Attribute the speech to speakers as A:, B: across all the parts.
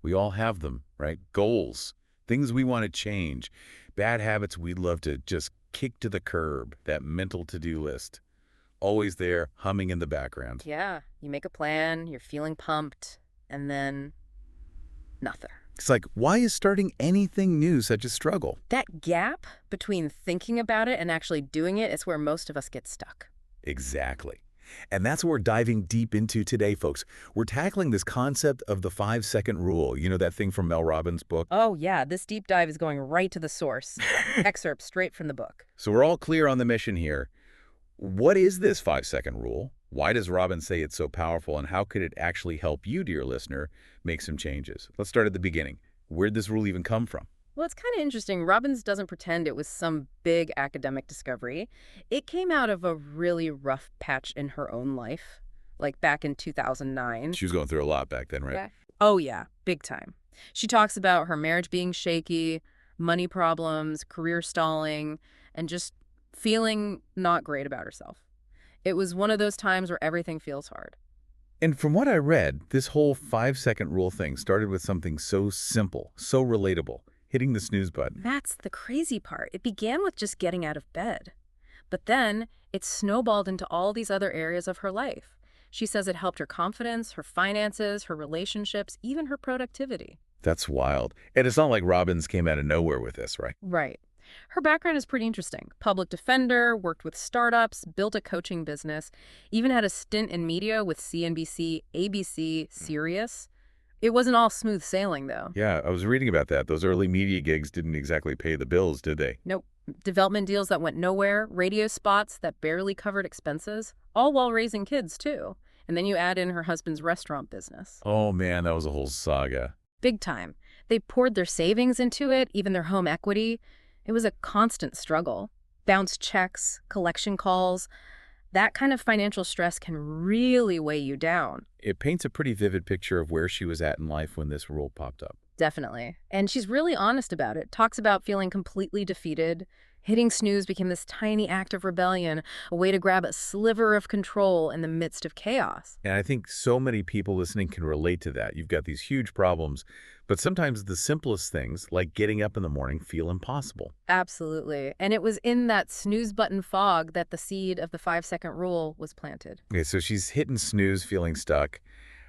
A: We all have them, right? Goals, things we want to change, bad habits we'd love to just kick to the curb, that mental to-do list. Always there, humming in the background.
B: Yeah, you make a plan, you're feeling pumped, and then nothing.
A: It's like, why is starting anything new such a struggle?
B: That gap between thinking about it and actually doing it is where most of us get stuck.
A: Exactly. And that's what we're diving deep into today, folks. We're tackling this concept of the 5-second rule. You know that thing from Mel Robbins' book?
B: Oh, yeah, this deep dive is going right to the source. Excerpt straight from the book.
A: So we're all clear on the mission here. What is this 5-second rule? Why does Robbins say it's so powerful, and how could it actually help you, dear listener, make some changes? Let's start at the beginning. Where'd this rule even come from?
B: Well, it's kind of interesting. Robbins doesn't pretend it was some big academic discovery. It came out of a really rough patch in her own life, like back in 2009.
A: She was going through a lot back then, right?
B: Yeah. Oh, yeah, big time. She talks about her marriage being shaky, money problems, career stalling, and just feeling not great about herself. It was one of those times where everything feels hard.
A: And from what I read, this whole 5-second rule thing started with something so simple, so relatable, hitting the snooze button.
B: That's the crazy part. It began with just getting out of bed. But then it snowballed into all these other areas of her life. She says it helped her confidence, her finances, her relationships, even her productivity.
A: That's wild. And it's not like Robbins came out of nowhere with this, right?
B: Right. Her background is pretty interesting. Public defender, worked with startups, built a coaching business, even had a stint in media with CNBC, ABC, Sirius. It wasn't all smooth sailing, though.
A: Yeah, I was reading about that. Those early media gigs didn't exactly pay the bills, did they?
B: Nope. Development deals that went nowhere, radio spots that barely covered expenses, all while raising kids, too. And then you add in her husband's restaurant business.
A: Oh man, that was a whole saga.
B: Big time. They poured their savings into it, even their home equity. It was a constant struggle. Bounced checks, collection calls. That kind of financial stress can really weigh you down.
A: It paints a pretty vivid picture of where she was at in life when this rule popped up.
B: Definitely. And she's really honest about it. Talks about feeling completely defeated. Hitting snooze became this tiny act of rebellion, a way to grab a sliver of control in the midst of chaos.
A: And I think so many people listening can relate to that. You've got these huge problems, but sometimes the simplest things, like getting up in the morning, feel impossible.
B: Absolutely. And it was in that snooze button fog that the seed of the 5-second rule was planted.
A: Okay, so she's hitting snooze, feeling stuck.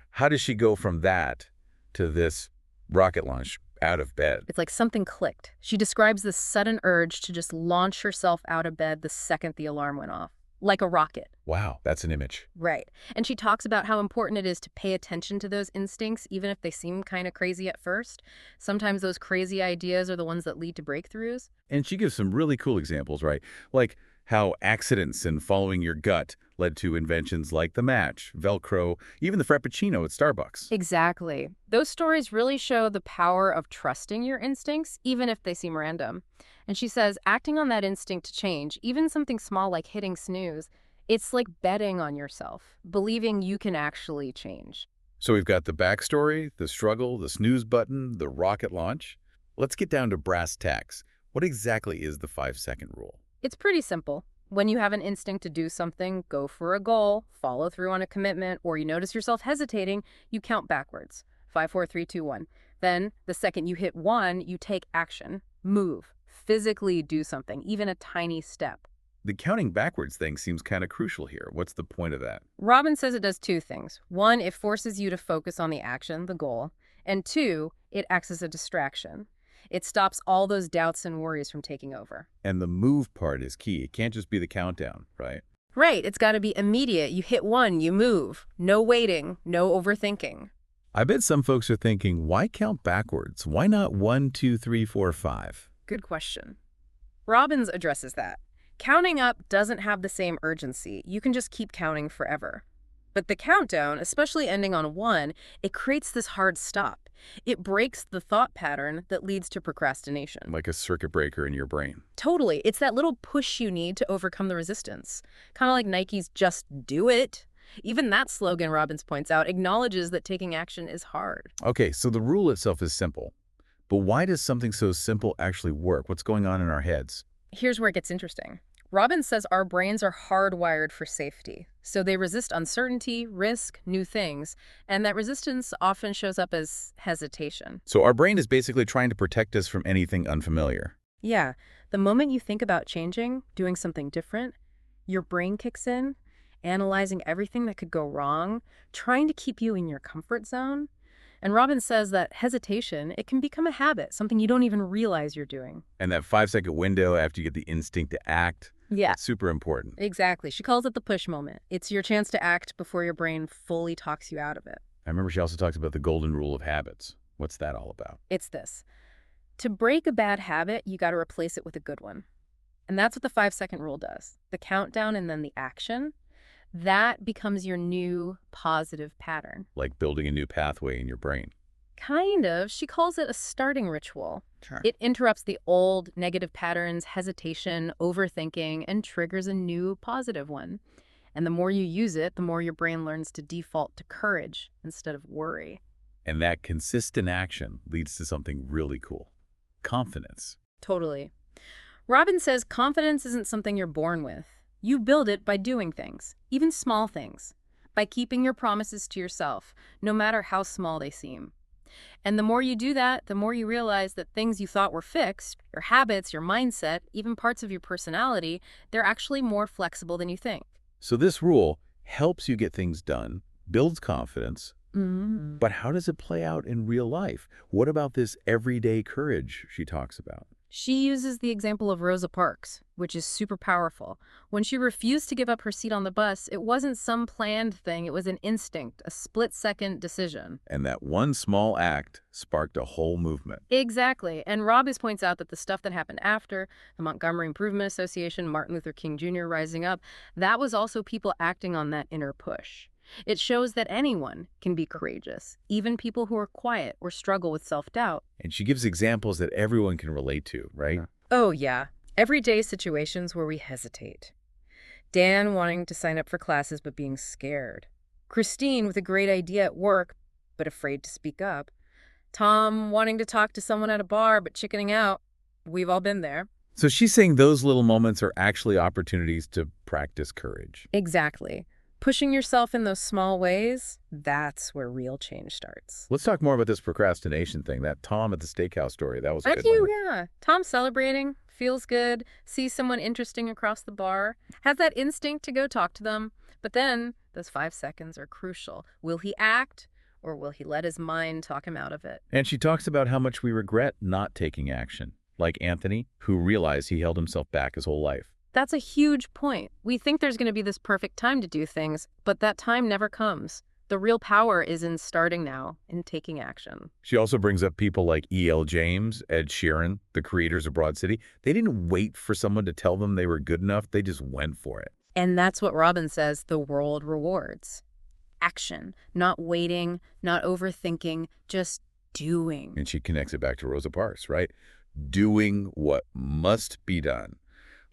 A: How does she go from that to this rocket launch out of bed?
B: It's like something clicked. She describes this sudden urge to just launch herself out of bed the second the alarm went off, like a rocket.
A: Wow, that's an image.
B: Right. And she talks about how important it is to pay attention to those instincts, even if they seem kind of crazy at first. Sometimes those crazy ideas are the ones that lead to breakthroughs.
A: And she gives some really cool examples, right? Like how accidents and following your gut led to inventions like the match, Velcro, even the Frappuccino at Starbucks.
B: Exactly. Those stories really show the power of trusting your instincts, even if they seem random. And she says acting on that instinct to change, even something small like hitting snooze, it's like betting on yourself, believing you can actually change.
A: So we've got the backstory, the struggle, the snooze button, the rocket launch. Let's get down to brass tacks. What exactly is the 5-second rule?
B: It's pretty simple. When you have an instinct to do something, go for a goal, follow through on a commitment, or you notice yourself hesitating, you count backwards. 5, 4, 3, 2, 1. Then, the second you hit 1, you take action. Move. Physically do something, even a tiny step.
A: The counting backwards thing seems kind of crucial here. What's the point of that?
B: Robbins says it does 2 things. 1, it forces you to focus on the action, the goal. And 2, it acts as a distraction. It stops all those doubts and worries from taking over.
A: And the move part is key. It can't just be the countdown, right?
B: Right, it's got to be immediate. You hit 1, you move. No waiting, no overthinking.
A: I bet some folks are thinking, why count backwards? Why not 1, 2, 3, 4, 5?
B: Good question. Robbins addresses that. Counting up doesn't have the same urgency. You can just keep counting forever. But the countdown, especially ending on 1, it creates this hard stop. It breaks the thought pattern that leads to procrastination.
A: Like a circuit breaker in your brain.
B: Totally. It's that little push you need to overcome the resistance. Kind of like Nike's "just do it." Even that slogan, Robbins points out, acknowledges that taking action is hard.
A: Okay, so the rule itself is simple. But why does something so simple actually work? What's going on in our heads?
B: Here's where it gets interesting. Robbins says our brains are hardwired for safety, so they resist uncertainty, risk, new things, and that resistance often shows up as hesitation.
A: So our brain is basically trying to protect us from anything unfamiliar.
B: Yeah, the moment you think about changing, doing something different, your brain kicks in, analyzing everything that could go wrong, trying to keep you in your comfort zone. And Robbins says that hesitation, it can become a habit, something you don't even realize you're doing.
A: And that 5-second window after you get the instinct to act,
B: Yeah,
A: super important.
B: exactly. She calls it the push moment. It's your chance to act before your brain fully talks you out of it.
A: I remember she also talks about the golden rule of habits. What's that all about?
B: It's this. To break a bad habit, you got to replace it with a good one. And that's what the 5-second rule does. The countdown and then the action, that becomes your new positive pattern.
A: Like building a new pathway in your brain.
B: Kind of. She calls it a starting ritual.
A: Sure.
B: It interrupts the old negative patterns, hesitation, overthinking, and triggers a new positive one. And the more you use it, the more your brain learns to default to courage instead of worry.
A: And that consistent action leads to something really cool. Confidence.
B: Totally. Robin says confidence isn't something you're born with. You build it by doing things, even small things, by keeping your promises to yourself, no matter how small they seem. And the more you do that, the more you realize that things you thought were fixed, your habits, your mindset, even parts of your personality, they're actually more flexible than you think.
A: So this rule helps you get things done, builds confidence,
B: Mm.
A: but how does it play out in real life? What about this everyday courage she talks about?
B: She uses the example of Rosa Parks, which is super powerful. When she refused to give up her seat on the bus, it wasn't some planned thing. It was an instinct, a split-second decision.
A: And that one small act sparked a whole movement.
B: Exactly. And Robbins points out that the stuff that happened after, the Montgomery Improvement Association, Martin Luther King Jr. rising up, that was also people acting on that inner push. It shows that anyone can be courageous, even people who are quiet or struggle with self-doubt.
A: And she gives examples that everyone can relate to, right?
C: Yeah.
B: Oh, yeah. Everyday situations where we hesitate. Dan wanting to sign up for classes but being scared. Christine with a great idea at work but afraid to speak up. Tom wanting to talk to someone at a bar but chickening out. We've all been there.
A: So she's saying those little moments are actually opportunities to practice courage.
B: Exactly. Pushing yourself in those small ways, that's where real change starts.
A: Let's talk more about this procrastination thing, that Tom at the steakhouse story. That was a
B: I
A: good
B: do,
A: one.
B: yeah. Tom celebrating, feels good, sees someone interesting across the bar, has that instinct to go talk to them. But then, those 5 seconds are crucial. Will he act, or will he let his mind talk him out of it?
A: And she talks about how much we regret not taking action, like Anthony, who realized he held himself back his whole life.
B: That's a huge point. We think there's going to be this perfect time to do things, but that time never comes. The real power is in starting now, in taking action.
A: She also brings up people like E.L. James, Ed Sheeran, the creators of Broad City. They didn't wait for someone to tell them they were good enough. They just went for it.
B: And that's what Robin says the world rewards. Action, not waiting, not overthinking, just doing.
A: And she connects it back to Rosa Parks, right? Doing what must be done.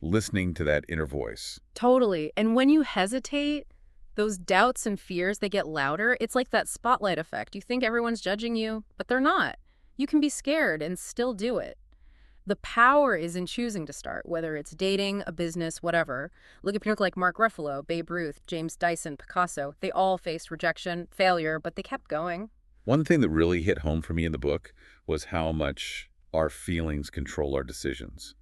A: Listening to that inner voice.
B: Totally. And when you hesitate, those doubts and fears, they get louder. It's like that spotlight effect. You think everyone's judging you, but they're not. You can be scared and still do it. The power is in choosing to start, whether it's dating, a business, whatever. Look at people like Mark Ruffalo, Babe Ruth, James Dyson, Picasso. They all faced rejection, failure, but they kept going.
A: One thing that really hit home for me in the book was how much our feelings control our decisions.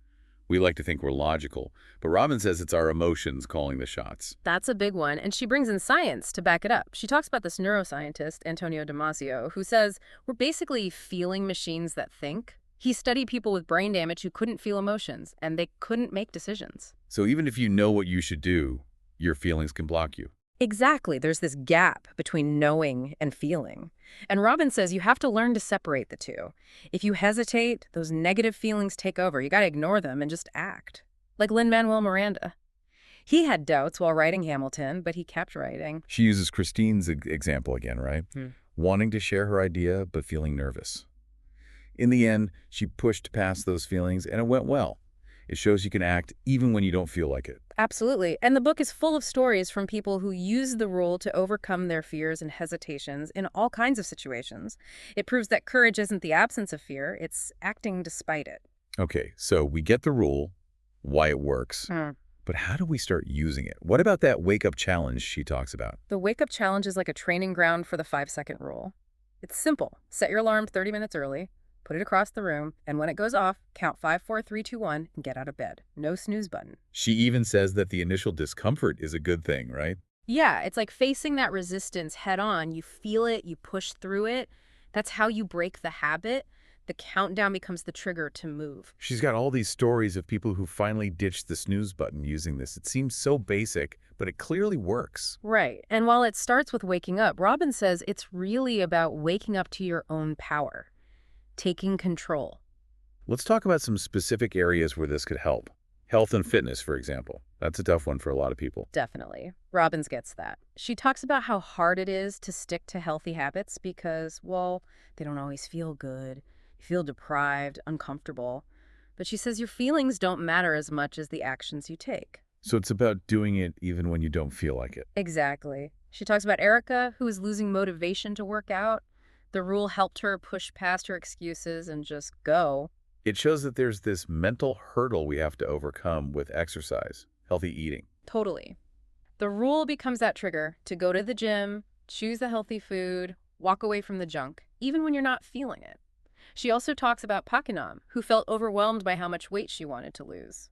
A: We like to think we're logical, but Robin says it's our emotions calling the shots.
B: That's a big one, and she brings in science to back it up. She talks about this neuroscientist, Antonio Damasio, who says we're basically feeling machines that think. He studied people with brain damage who couldn't feel emotions, and they couldn't make decisions.
A: So even if you know what you should do, your feelings can block you.
B: Exactly. There's this gap between knowing and feeling. And Robin says you have to learn to separate the two. If you hesitate, those negative feelings take over. You got to ignore them and just act. Like Lin-Manuel Miranda. He had doubts while writing Hamilton, but he kept writing.
A: She uses Christine's example again, right? Wanting to share her idea, but feeling nervous. In the end, she pushed past those feelings, and it went well. It shows you can act even when you don't feel like it.
B: Absolutely. And the book is full of stories from people who use the rule to overcome their fears and hesitations in all kinds of situations. It proves that courage isn't the absence of fear, it's acting despite it.
A: Okay, so we get the rule, why it works, But how do we start using it? What about that wake-up challenge she talks about?
B: The wake-up challenge is like a training ground for the 5-second rule. It's simple. Set your alarm 30 minutes early, put it across the room, and when it goes off, count 5, 4, 3, 2, 1, and get out of bed. No snooze button.
A: She even says that the initial discomfort is a good thing, right?
B: Yeah, it's like facing that resistance head on. You feel it, you push through it. That's how you break the habit. The countdown becomes the trigger to move.
A: She's got all these stories of people who finally ditched the snooze button using this. It seems so basic, but it clearly works.
B: Right. And while it starts with waking up, Robbins says it's really about waking up to your own power, taking control.
A: Let's talk about some specific areas where this could help. Health and fitness, for example. That's a tough one for a lot of people.
B: Definitely. Robbins gets that. She talks about how hard it is to stick to healthy habits because, well, they don't always feel good. You feel deprived, uncomfortable. But she says your feelings don't matter as much as the actions you take.
A: So it's about doing it even when you don't feel like it.
B: Exactly. She talks about Erica, who is losing motivation to work out. The rule helped her push past her excuses and just go.
A: It shows that there's this mental hurdle we have to overcome with exercise, healthy eating.
B: Totally. The rule becomes that trigger to go to the gym, choose the healthy food, walk away from the junk, even when you're not feeling it. She also talks about Pakinam, who felt overwhelmed by how much weight she wanted to lose.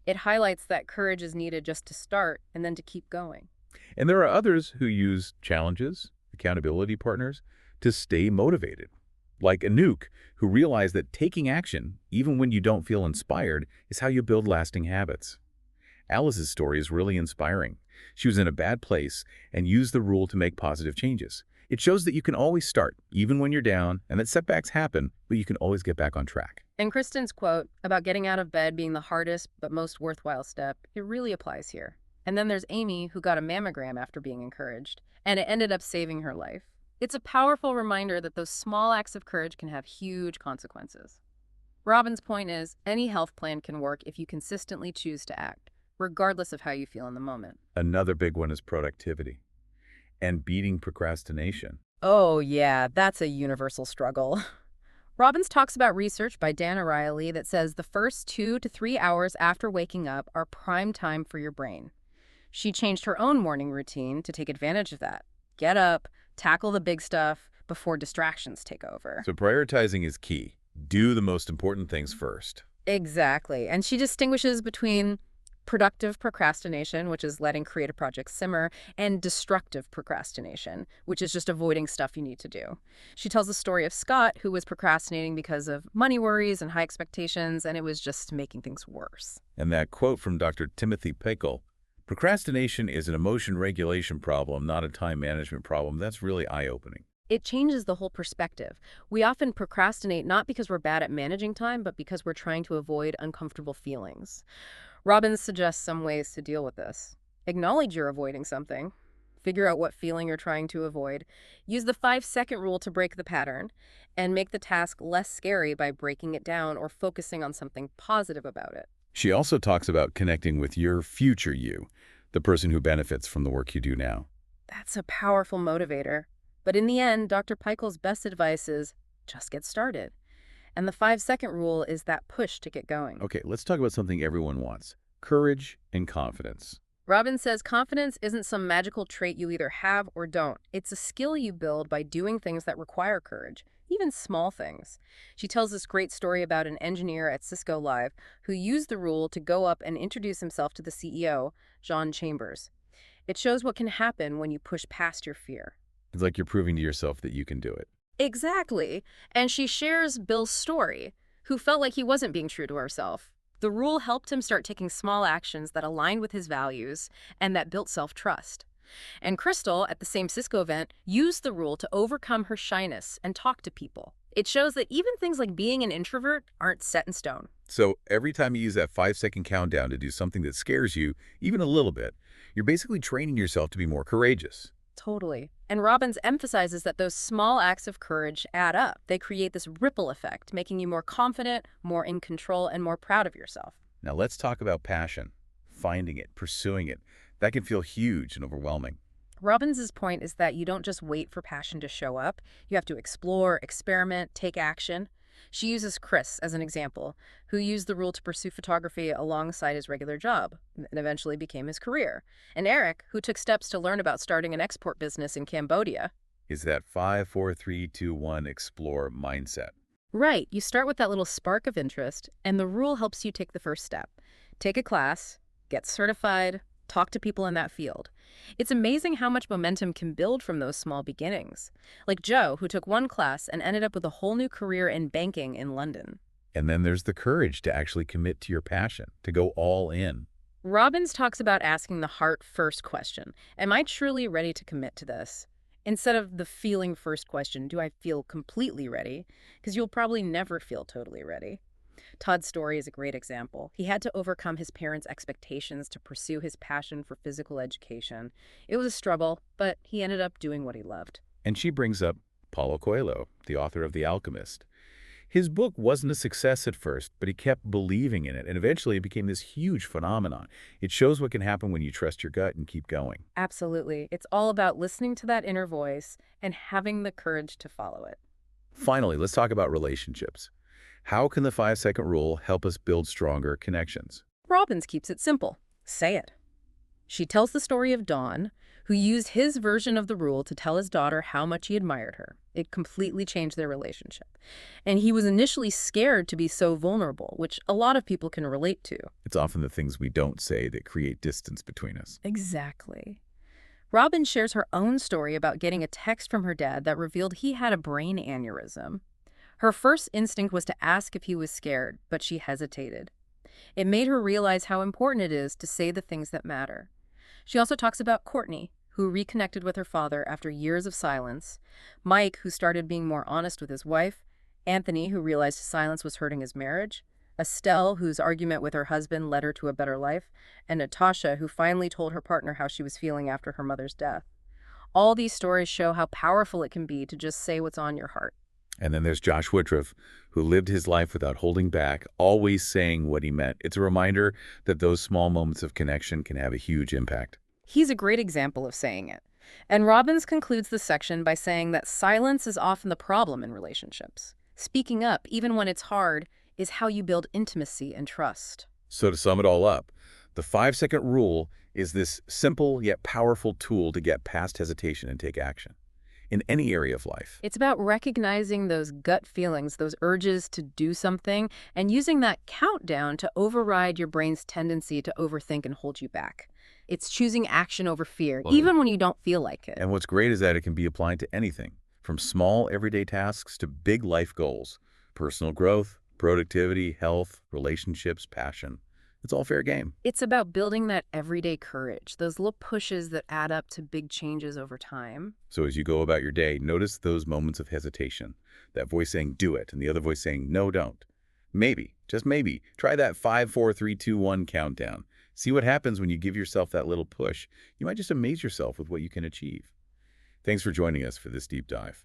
B: It highlights that courage is needed just to start and then to keep going.
A: And there are others who use challenges, accountability partners, to stay motivated. Like Anouk, who realized that taking action, even when you don't feel inspired, is how you build lasting habits. Alice's story is really inspiring. She was in a bad place and used the rule to make positive changes. It shows that you can always start, even when you're down, and that setbacks happen, but you can always get back on track.
B: And Kristen's quote about getting out of bed being the hardest but most worthwhile step, it really applies here. And then there's Amy, who got a mammogram after being encouraged, and it ended up saving her life. It's a powerful reminder that those small acts of courage can have huge consequences. Robin's point is, any health plan can work if you consistently choose to act, regardless of how you feel in the moment.
A: Another big one is productivity and beating procrastination.
B: Oh yeah, that's a universal struggle. Robbins talks about research by Dan O'Reilly that says the first 2 to 3 hours after waking up are prime time for your brain. She changed her own morning routine to take advantage of that. Get up, tackle the big stuff before distractions take over.
A: So prioritizing is key. Do the most important things first.
B: Exactly. And she distinguishes between productive procrastination, which is letting creative projects simmer, and destructive procrastination, which is just avoiding stuff you need to do. She tells the story of Scott, who was procrastinating because of money worries and high expectations, and it was just making things worse.
A: And that quote from Dr. Timothy Pickle, procrastination is an emotion regulation problem, not a time management problem. That's really eye-opening.
B: It changes the whole perspective. We often procrastinate not because we're bad at managing time, but because we're trying to avoid uncomfortable feelings. Robbins suggests some ways to deal with this. Acknowledge you're avoiding something. Figure out what feeling you're trying to avoid. Use the 5-second rule to break the pattern, and make the task less scary by breaking it down or focusing on something positive about it.
A: She also talks about connecting with your future you, the person who benefits from the work you do now.
B: That's a powerful motivator. But in the end, Dr. Pikel's best advice is just get started. And the 5-second rule is that push to get going.
A: Okay, let's talk about something everyone wants. Courage and confidence.
B: Robbins says confidence isn't some magical trait you either have or don't. It's a skill you build by doing things that require courage, even small things. She tells this great story about an engineer at Cisco Live who used the rule to go up and introduce himself to the CEO, John Chambers. It shows what can happen when you push past your fear.
A: It's like you're proving to yourself that you can do it.
B: Exactly. And she shares Bill's story, who felt like he wasn't being true to herself. The rule helped him start taking small actions that aligned with his values and that built self-trust. And Crystal, at the same Cisco event, used the rule to overcome her shyness and talk to people. It shows that even things like being an introvert aren't set in stone.
A: So every time you use that 5-second countdown to do something that scares you, even a little bit, you're basically training yourself to be more courageous.
B: Totally. And Robbins emphasizes that those small acts of courage add up. They create this ripple effect, making you more confident, more in control, and more proud of yourself.
A: Now let's talk about passion. Finding it, pursuing it. That can feel huge and overwhelming.
B: Robbins's point is that you don't just wait for passion to show up. You have to explore, experiment, take action. She uses Chris as an example, who used the rule to pursue photography alongside his regular job, and eventually became his career. And Eric, who took steps to learn about starting an export business in Cambodia.
A: Is that 5, 4, 3, 2, 1 explore mindset.
B: Right, you start with that little spark of interest, and the rule helps you take the first step. Take a class, get certified, talk to people in that field. It's amazing how much momentum can build from those small beginnings. Like Joe, who took one class and ended up with a whole new career in banking in London.
A: And then there's the courage to actually commit to your passion, to go all in.
B: Robbins talks about asking the heart first question. Am I truly ready to commit to this? Instead of the feeling first question, do I feel completely ready? Because you'll probably never feel totally ready. Todd's story is a great example. He had to overcome his parents' expectations to pursue his passion for physical education. It was a struggle, but he ended up doing what he loved.
A: And she brings up Paulo Coelho, the author of The Alchemist. His book wasn't a success at first, but he kept believing in it, and eventually it became this huge phenomenon. It shows what can happen when you trust your gut and keep going.
B: Absolutely. It's all about listening to that inner voice and having the courage to follow it.
A: Finally, let's talk about relationships. How can the 5-second rule help us build stronger connections?
B: Robbins keeps it simple. Say it. She tells the story of Don, who used his version of the rule to tell his daughter how much he admired her. It completely changed their relationship. And he was initially scared to be so vulnerable, which a lot of people can relate to.
A: It's often the things we don't say that create distance between us.
B: Exactly. Robin shares her own story about getting a text from her dad that revealed he had a brain aneurysm. Her first instinct was to ask if he was scared, but she hesitated. It made her realize how important it is to say the things that matter. She also talks about Courtney, who reconnected with her father after years of silence, Mike, who started being more honest with his wife, Anthony, who realized his silence was hurting his marriage, Estelle, whose argument with her husband led her to a better life, and Natasha, who finally told her partner how she was feeling after her mother's death. All these stories show how powerful it can be to just say what's on your heart.
A: And then there's Josh Woodruff, who lived his life without holding back, always saying what he meant. It's a reminder that those small moments of connection can have a huge impact.
B: He's a great example of saying it. And Robbins concludes the section by saying that silence is often the problem in relationships. Speaking up, even when it's hard, is how you build intimacy and trust.
A: So to sum it all up, the 5-second rule is this simple yet powerful tool to get past hesitation and take action in any area of life.
B: It's about recognizing those gut feelings, those urges to do something, and using that countdown to override your brain's tendency to overthink and hold you back. It's choosing action over fear, even when you don't feel like it.
A: And what's great is that it can be applied to anything, from small everyday tasks to big life goals, personal growth, productivity, health, relationships, passion. It's all fair game.
B: It's about building that everyday courage, those little pushes that add up to big changes over time.
A: So as you go about your day, notice those moments of hesitation, that voice saying, do it, and the other voice saying, no, don't. Maybe, just maybe, try that 5, 4, 3, 2, 1 countdown. See what happens when you give yourself that little push. You might just amaze yourself with what you can achieve. Thanks for joining us for this deep dive.